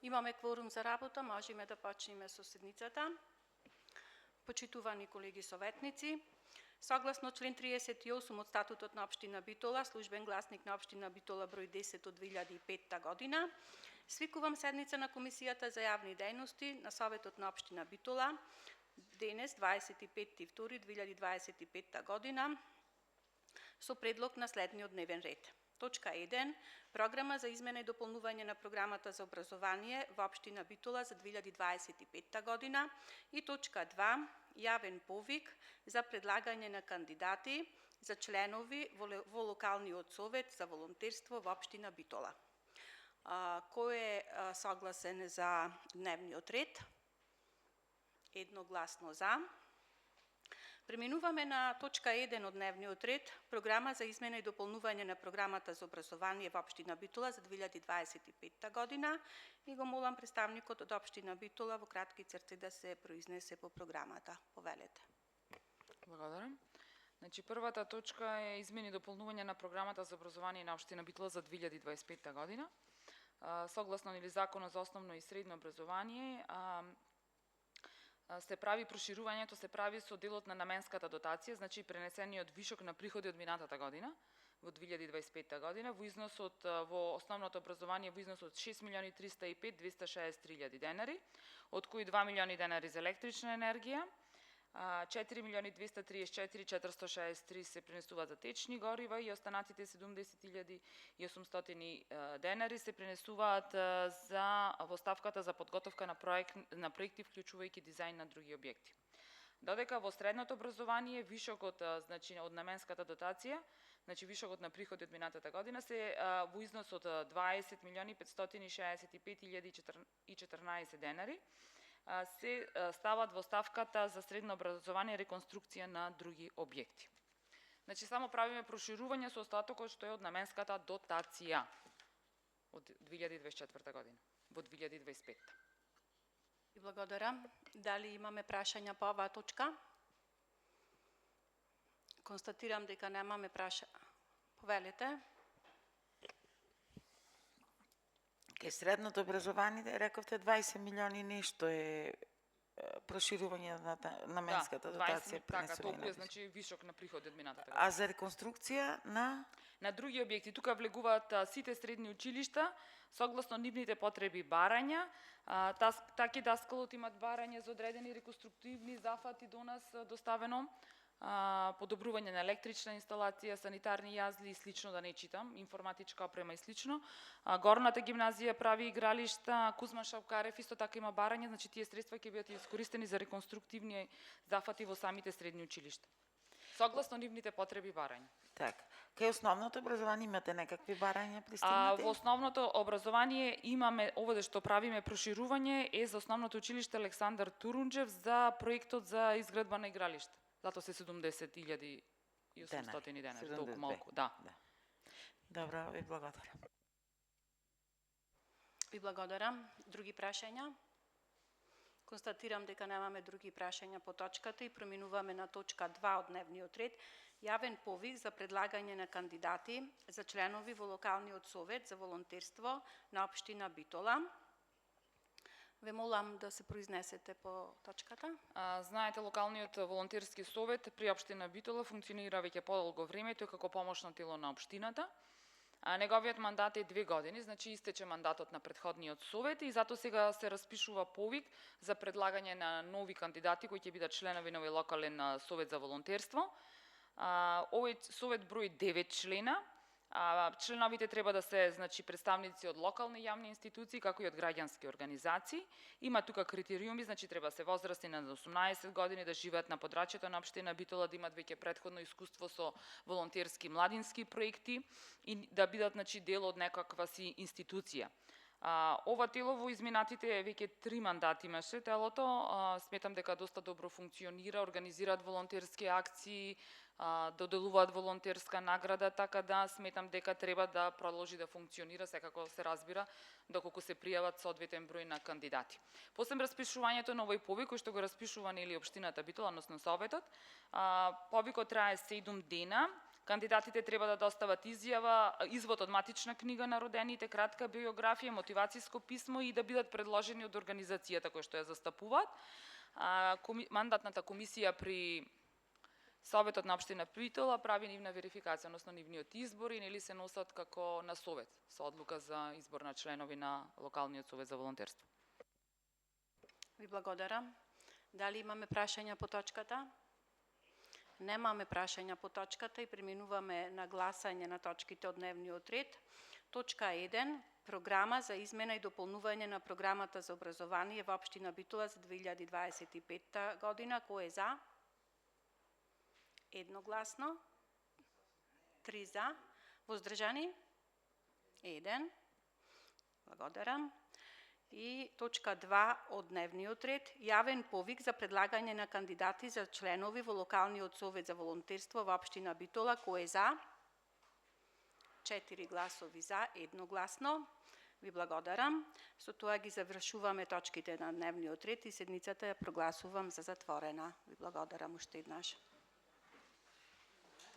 Имаме кворум за работа, можеме да почнеме со седницата. Почитувани колеги советници, согласно член 38 од статутот на општина Битола, службен гласник на општина Битола број 10 од 2005 година, свикувам седница на Комисијата за јавни дејности на Советот на општина Битола денес 25.2.2025 година со предлог на следниот дневен ред. Точка 1. Програма за измена и дополнување на програмата за образование во општина Битола за 2025 година и точка 2. Јавен повик за предлагање на кандидати за членови во локалниот совет за волонтерство во општина Битола. Кој е согласен за дневниот ред? Едногласно за. Преминуваме на точка 1 од дневниот ред, програма за измена и дополнување на програмата за образование во општина Битола за 2025 година и го молам представникот од општина Битола во кратки црти да се произнесе по програмата. Повелете. Благодарам. Значи, првата точка е измени и дополнување на програмата за образование на општина Битола за 2025 година. Согласно Законот за основно и средно образование, се прави проширувањето, се прави со делот на наменската дотација, значи пренесениот вишок на приходи од минатата година, во 2025 година, во износот во основното образование во износот 6.305.263 денари, од кои 2 милиони денари за електрична енергија, 4.234.463 се пренесуваат за течни горива и останатите 70.800 денари се пренесуваат во ставката за подготовка на проекти вклучувајќи дизајн на други објекти. Додека во средното образование вишокот, значи од наменската дотација, значи вишокот на приходи од минатата година се во износ од 20.565.014 денари, се стават во ставката за средно образование реконструкција на други објекти. Значи, само правиме проширување со остатокот што е од наменската дотација од 2024 година во 2025. И благодарам. Дали имаме прашања по оваа точка? Констатирам дека немаме прашања. Повелете. Ке средното образование, рековте 20 милиони нешто е проширување на наменската дотација. Така, толку е, значи вишок на приходи од минатата година. А за реконструкција на други објекти, тука влегуваат сите средни училишта, согласно нивните потреби барања. Таки даскалот имат барање за одредени реконструктивни зафати до нас доставено, подобрување на електрична инсталација, санитарни јазли и слично, да не читам, информатичка опрема и слично. Горната гимназија прави игралишта, Кузман Шавкарев исто така има барање, значи тие средства ќе бидат искористени за реконструктивни зафати во самите средни училишта. Согласно нивните потреби барања. Така. Кај основното образование имате некакви барања пристигнати? Во основното образование имаме, овде што правиме проширување е за основното училиште Александар Турунџев за проектот за изградба на игралиште. Зато се 70.800 денари, толку малку, да. Добро, ви благодарам. Ви благодарам. Други прашања? Констатирам дека немаме други прашања по точката и преминуваме на точка 2 од дневниот ред. Јавен повик за предлагање на кандидати за членови во локалниот совет за волонтерство на општина Битола. Ве молам да се произнесете по точката. Знаете, локалниот волонтерски совет при општина Битола функционира веќе подолго време, тој како помошно тело на општината. Неговиот мандат е 2 години, значи истече мандатот на претходниот совет и зато сега се распишува повик за предлагање на нови кандидати кои ќе бидат членови на овој локален совет за волонтерство. Овој совет брои 9 члена. Членовите треба да се, значи, представници од локални јавни институции, како и од граѓански организации. Има тука критериуми, значи треба се возрастни на 18 години, да живеат на подрачјето на општина Битола, да имат веќе претходно искуство со волонтерски младински проекти и да бидат, значи, дел од некаква си институција. Ова тело во изминатите веќе 3 мандати имаше телото, сметам дека доста добро функционира, организираат волонтерски акции, доделуваат волонтерска награда, така да сметам дека треба да продолжи да функционира, секако се разбира, доколку се пријават соодветен број на кандидати. После распишувањето на овој повик, кој што го распишува нели општината Битола, односно советот, повикот трае 7 дена, Кандидатите треба да достават извод од матична книга на родените, кратка биографија, мотивацијско писмо и да бидат предложени од организацијата која што ја застапуваат. Мандатната комисија при Советот на општина Битола прави нивна верификација, односно нивниот избор и нели се носат како на совет со одлука за избор на членови на локалниот совет за волонтерство. Ви благодарам. Дали имаме прашања по точката? Немаме прашања по точката и преминуваме на гласање на точките од дневниот ред. Точка 1. Програма за измена и дополнување на програмата за образование во општина Битола за 2025 година. Кој е за? Едногласно. 3 за. Воздржани? 1. Благодарам. И точка 2 од дневниот ред, јавен повик за предлагање на кандидати за членови во локалниот совет за волонтерство во општина Битола. Кој е за? 4 гласови за, едногласно. Ви благодарам. Со тоа ги завршуваме точките на дневниот ред и седницата ја прогласувам за затворена. Ви благодарам уште еднаш.